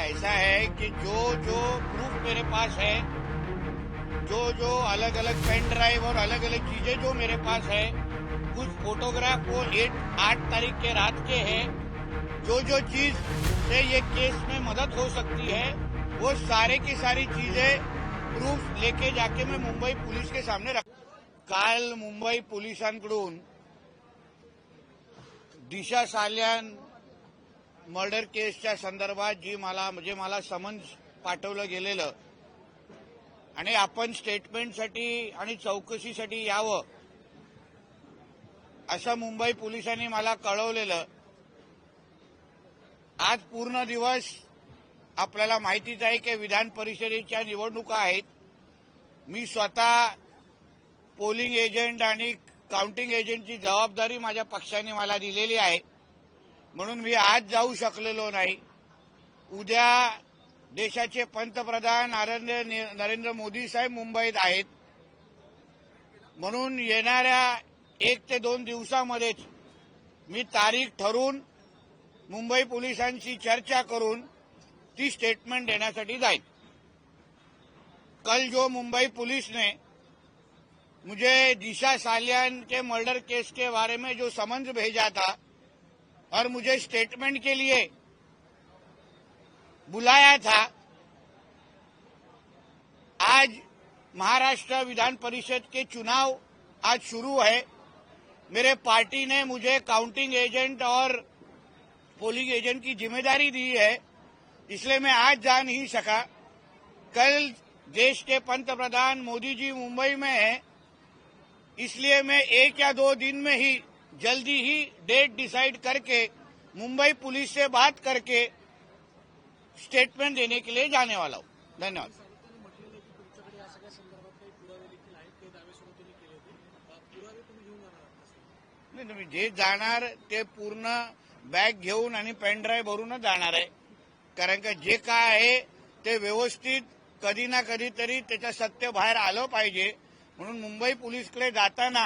ऐसा है कि जो जो प्रूफ मेरे पास है, जो जो अलग अलग पेन ड्राइव और अलग अलग चीजें जो मेरे पास है, कुछ फोटोग्राफ वो 8 तारीख के रात के हैं। जो जो चीज से ये केस में मदद हो सकती है, वो सारे की सारी चीजें प्रूफ लेके जाके मैं मुंबई पुलिस के सामने रख। काल मुंबई पोलिसांकडून दिशा साल्यान मर्डर केसच्या संदर्भात मला समन्स पाठवलं गेलेलं आणि आपण स्टेटमेंटसाठी आणि चौकशीसाठी यावं असं मुंबई पोलिसांनी मला कळवलेलं। आज पूर्ण दिवस आपल्याला माहितीच आहे की विधान परिषदेच्या निवडणुका आहेत। मी स्वतः पोलिंग एजंट आणि काउंटिंग एजंटची जबाबदारी माझ्या पक्षाने मला दिलेली आहे, म्हणून मी आज जाऊ शकलेलो नाही। उद्या देशाचे पंतप्रधान नरेंद्र मोदी साहेब मुंबईत आहेत, म्हणून येणाऱ्या 1 ते 2 दिवसामध्येच मी तारीख ठरवून मुंबई पोलिसांशी चर्चा करून ती स्टेटमेंट देण्यासाठी जाईल। कल जो मुंबई पुलिस ने मुझे दिशा सालियान के मर्डर केस के बारे में जो समन्स भेजा था और मुझे स्टेटमेंट के लिए बुलाया था, आज महाराष्ट्र विधान परिषद के चुनाव आज शुरू है। मेरे पार्टी ने मुझे काउंटिंग एजेंट और पोलिंग एजेंट की जिम्मेदारी दी है, इसलिए मैं आज जा नहीं सका। कल देश के पंतप्रधान मोदी जी मुंबई में हैं, इसलिए मैं 1 या 2 दिन में ही जल्दी ही डेट डिसाइड करके मुंबई पुलिस से बात करके स्टेटमेंट देने के लिए जाने वाला हूं। धन्यवाद। नाही, तुम्ही जे जाणार ते पूर्ण बॅग घेऊन आणि पेन ड्राईव्ह भरूनच जाणार आहे, कारण का जे काय आहे ते व्यवस्थित कधी ना कधीतरी त्याचं सत्य बाहेर आलं पाहिजे। म्हणून मुंबई पोलीसकडे जाताना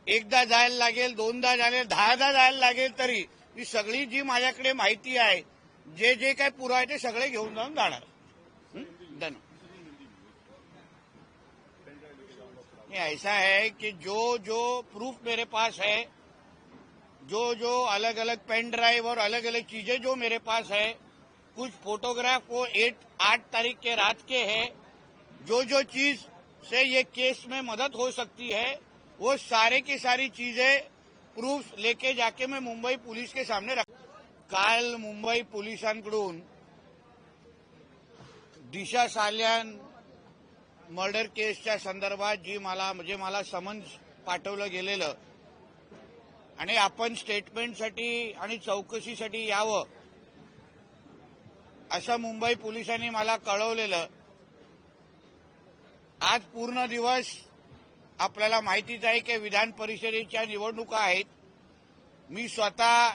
एकदा जायला लागेल, 2दा जायला, 10दा जायला लागेल, तरी ही सगळी जी माझ्याकडे माहिती आहे, जे जे काय पुरावा आहे ते सगळे घेऊन जाऊन जाणार। धन्यवाद। ऐसा है कि जो जो प्रूफ मेरे पास है, जो जो अलग अलग पेन ड्राइव और अलग अलग चीजें जो मेरे पास है, कुछ फोटोग्राफ वो 8 तारीख के रात के हैं। जो जो चीज से ये केस में मदद हो सकती है, वो सारे की सारी चीजें प्रूफ लेके जाके मैं मुंबई पुलिस के सामने रख। काल मुंबई पोलिसांकडून दिशा साल्यान मर्डर केसच्या संदर्भात मला समन्स पाठवलं गेलेलं आणि आपण स्टेटमेंटसाठी आणि चौकशीसाठी यावं असं मुंबई पोलिसांनी मला कळवलेलं। आज पूर्ण दिवस आपल्याला माहितीच आहे की विधान परिषदेच्या निवडणुका आहेत। मी स्वतः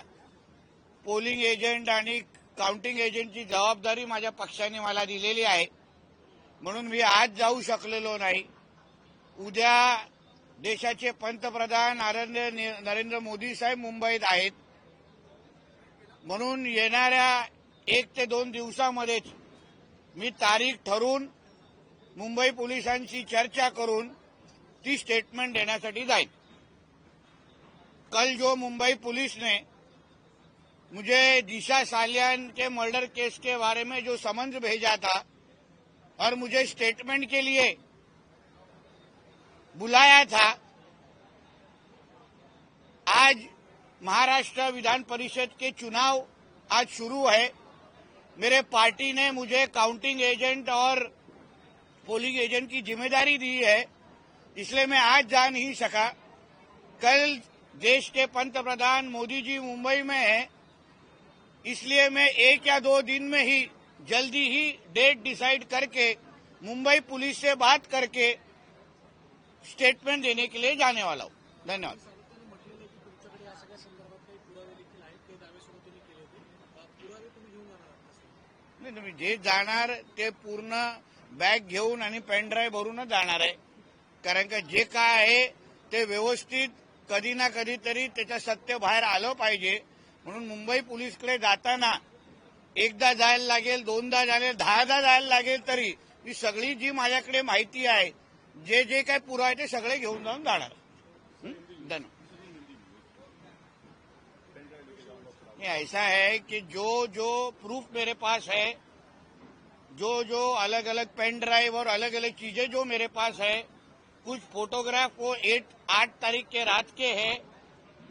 पोलिंग एजंट आणि काउंटिंग एजंटची जबाबदारी माझ्या पक्षाने मला दिलेली आहे, म्हणून मी आज जाऊ शकलेलो नाही। उद्या देशाचे पंतप्रधान नरेंद्र मोदी साहेब मुंबईत आहेत, म्हणून येणाऱ्या 1 ते 2 दिवसामध्येच मी तारीख ठरवून मुंबई पोलिसांशी चर्चा करून ती स्टेटमेंट देण्यासाठी जाईल। कल जो मुंबई पुलिस ने मुझे दिशा सालियान के मर्डर केस के बारे में जो समन्स भेजा था और मुझे स्टेटमेंट के लिए बुलाया था, आज महाराष्ट्र विधान परिषद के चुनाव आज शुरू है। मेरे पार्टी ने मुझे काउंटिंग एजेंट और पोलिंग एजेंट की जिम्मेदारी दी है, इसलिए मैं आज जा नहीं सका। कल देश के पंतप्रधान मोदी जी मुंबई में हैं, इसलिए मैं 1 या 2 दिन में ही जल्दी ही डेट डिसाइड करके मुंबई पुलिस से बात करके स्टेटमेंट देने के लिए जाने वाला हूं। धन्यवाद। नाही, तुम्ही जे जाणार ते पूर्ण बॅग घेऊन आणि पेन ड्राईव्ह भरूनच जाणार आहे, कारण का जे काय आहे ते व्यवस्थित कधी ना कधीतरी त्याचं सत्य बाहेर आलं पाहिजे। म्हणून मुंबई पोलीसकडे जाताना एकदा जायला लागेल, दोनदा जायला, 10दा जायला लागेल, तरी मी सगळी जी माझ्याकडे माहिती आहे, जे जे काय पुरावे ते सगळे घेऊन जाऊन जाणार. धन्यवाद. ये ऐसा है कि जो जो प्रूफ मेरे पास है, जो जो अलग अलग पेन ड्राइव और अलग अलग चीजें जो मेरे पास है, कुछ फोटोग्राफ वो 8 तारीख के रात के हैं,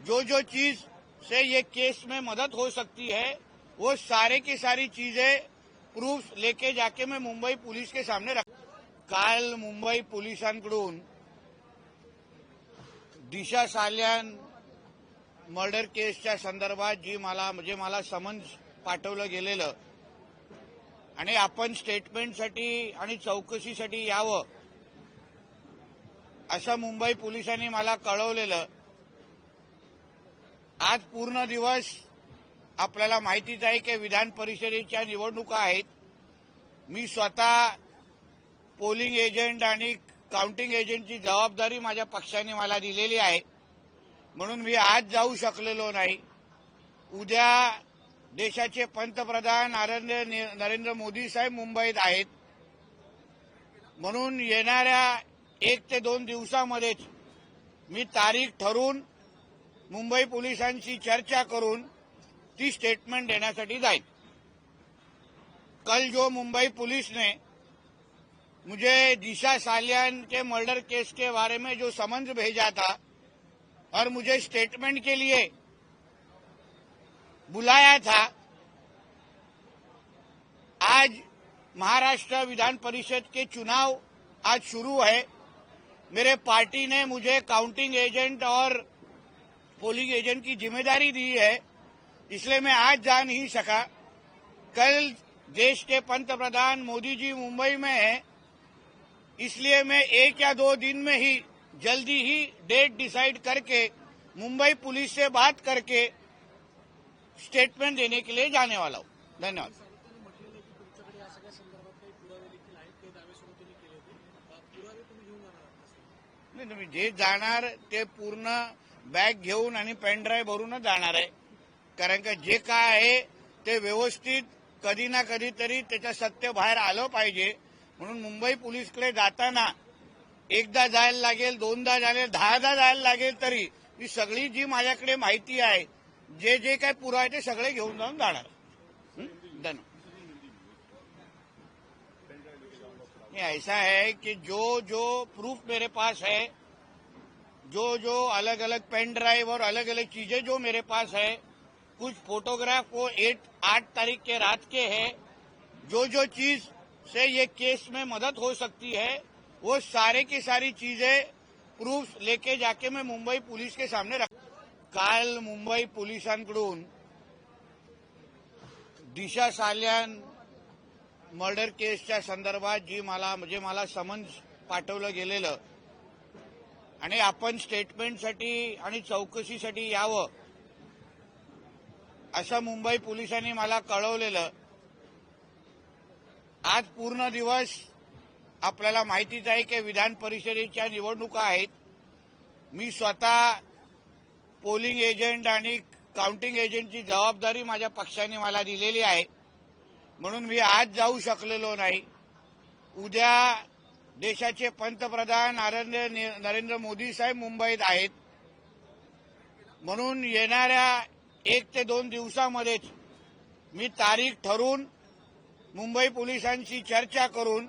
जो जो चीज से ये केस में मदद हो सकती है, वो सारे की सारी चीजें प्रूफ लेके जाके मैं मुंबई पुलिस के सामने रख. काल मुंबई पोलिसांकडून दिशा साल्यान मर्डर केसच्या संदर्भात मला समन्स पाठवलं गेलेलं आणि आपण स्टेटमेंटसाठी आणि चौकशीसाठी यावं असं मुंबई पोलिसांनी मला कळवलेलं. आज पूर्ण दिवस आपल्याला माहितीच आहे की विधान परिषदेच्या निवडणुका आहेत. मी स्वतः पोलिंग एजंट आणि काउंटिंग एजंटची जबाबदारी माझ्या पक्षाने मला दिलेली आहे, म्हणून मी आज जाऊ शकलेलो नाही. उद्या देशाचे पंतप्रधान नरेंद्र मोदी साहेब मुंबईत आहेत, म्हणून येणाऱ्या 1 ते 2 दिवसामध्येच मी तारीख ठरवून मुंबई पोलिसांशी चर्चा करून ती स्टेटमेंट देण्यासाठी जाईल. कल जो मुंबई पुलिस ने मुझे दिशा सालियान के मर्डर केस के बारे में जो समन्स भेजा था और मुझे स्टेटमेंट के लिए बुलाया था, आज महाराष्ट्र विधान परिषद के चुनाव आज शुरू है. मेरे पार्टी ने मुझे काउंटिंग एजेंट और पोलिंग एजेंट की जिम्मेदारी दी है, इसलिए मैं आज जा नहीं सका. कल देश के पंतप्रधान मोदी जी मुंबई में हैं, इसलिए मैं 1 या 2 दिन में ही जल्दी ही डेट डिसाइड करके मुंबई पुलिस से बात करके स्टेटमेंट देने के लिए जाने वाला हूं. धन्यवाद. नाही, तुम्ही जे जाणार ते पूर्ण बॅग घेऊन आणि पेन ड्राईव्ह भरूनच जाणार आहे. कारण का जे काय आहे ते व्यवस्थित कधी ना कधीतरी त्याचं सत्य बाहेर आलं पाहिजे, म्हणून मुंबई पोलीसकडे जाताना एकदा जायला लागेल, दोनदा जायला, 10दा जायला लागेल, तरी मी सगळी जी माझ्याकडे माहिती आहे, जे जे काय पुरावे ते सगळे घेऊन जाऊन जाणार. धन्यवाद. ये ऐसा है कि जो जो प्रूफ मेरे पास है, जो जो अलग अलग पेन ड्राइव और अलग अलग चीजें जो मेरे पास है, कुछ फोटोग्राफ वो 8 तारीख के रात के हैं, जो जो चीज से ये केस में मदद हो सकती है, वो सारे की सारी चीजें प्रूफ लेके जाके मैं मुंबई पुलिस के सामने रख. काल मुंबई पोलिसांकडून दिशा साल्यान मर्डर केसच्या संदर्भात मला समन्स पाठवलं गेलेलं आणि आपण स्टेटमेंटसाठी आणि चौकशीसाठी यावं असं मुंबई पोलिसांनी मला कळवलेलं. आज पूर्ण दिवस आपल्याला माहितीच आहे की विधान परिषदेच्या निवडणुका आहेत. मी स्वतः पोलिंग एजंट आणि काउंटिंग एजंटची जबाबदारी माझ्या पक्षाने मला दिलेली आहे, म्हणून मी आज जाऊ शकलेलो नाही. उद्या देशाचे पंतप्रधान नरेंद्र मोदी साहेब मुंबईत आहेत, म्हणून येणाऱ्या 1 ते 2 दिवसामध्येच मी तारीख ठरवून मुंबई पोलिसांशी चर्चा करून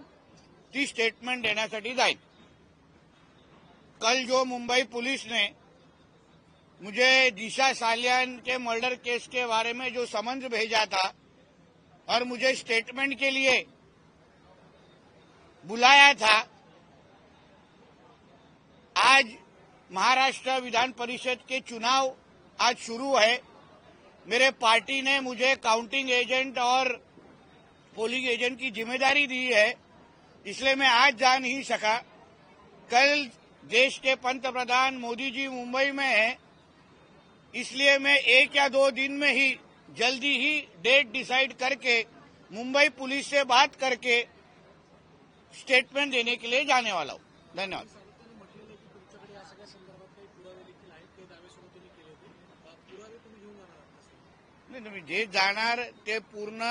ती स्टेटमेंट देण्यासाठी जाईल. कल जो मुंबई पुलिस ने मुझे दिशा सालियान के मर्डर केस के बारे में जो समन्स भेजा था और मुझे स्टेटमेंट के लिए बुलाया था, आज महाराष्ट्र विधान परिषद के चुनाव आज शुरू है. मेरे पार्टी ने मुझे काउंटिंग एजेंट और पोलिंग एजेंट की जिम्मेदारी दी है, इसलिए मैं आज जा नहीं सका. कल देश के पंतप्रधान मोदी जी मुंबई में हैं, इसलिए मैं 1 या 2 दिन में ही जल्दी ही डेट डिसाइड करके मुंबई पुलिस से बात करके स्टेटमेंट देने के लिए जाने वाला हूं. धन्यवाद. नाही, तुम्ही जे जाणार ते पूर्ण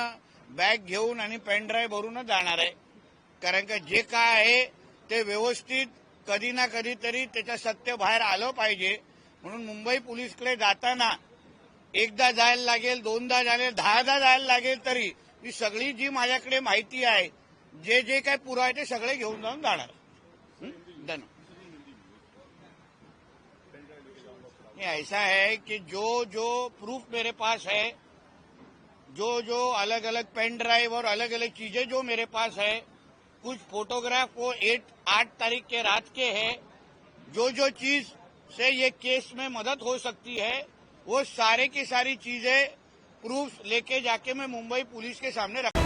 बॅग घेऊन आणि पेन ड्राईव्ह भरूनच जाणार आहे. कारण का जे काय आहे ते व्यवस्थित कधी ना कधीतरी त्याचं सत्य बाहेर आलं पाहिजे. म्हणून मुंबई पोलीसकडे जाताना एकदा जायला लागेल, दोनदा जायला, 10दा जायला लागेल, तरी ही सगळी जी माझ्याकडे माहिती आहे, जे जे काय पुरावे ते सगळे घेऊन जाऊन जाणार. धन्यवाद. ऐसा है कि जो जो प्रूफ मेरे पास है, जो जो अलग अलग पेन ड्राइव और अलग अलग चीजें जो मेरे पास है, कुछ फोटोग्राफ वो 8 तारीख के रात के है, जो जो चीज से ये केस में मदद हो सकती है वो सारे की सारी चीजें प्रूफ लेके जाके मैं मुंबई पुलिस के सामने रख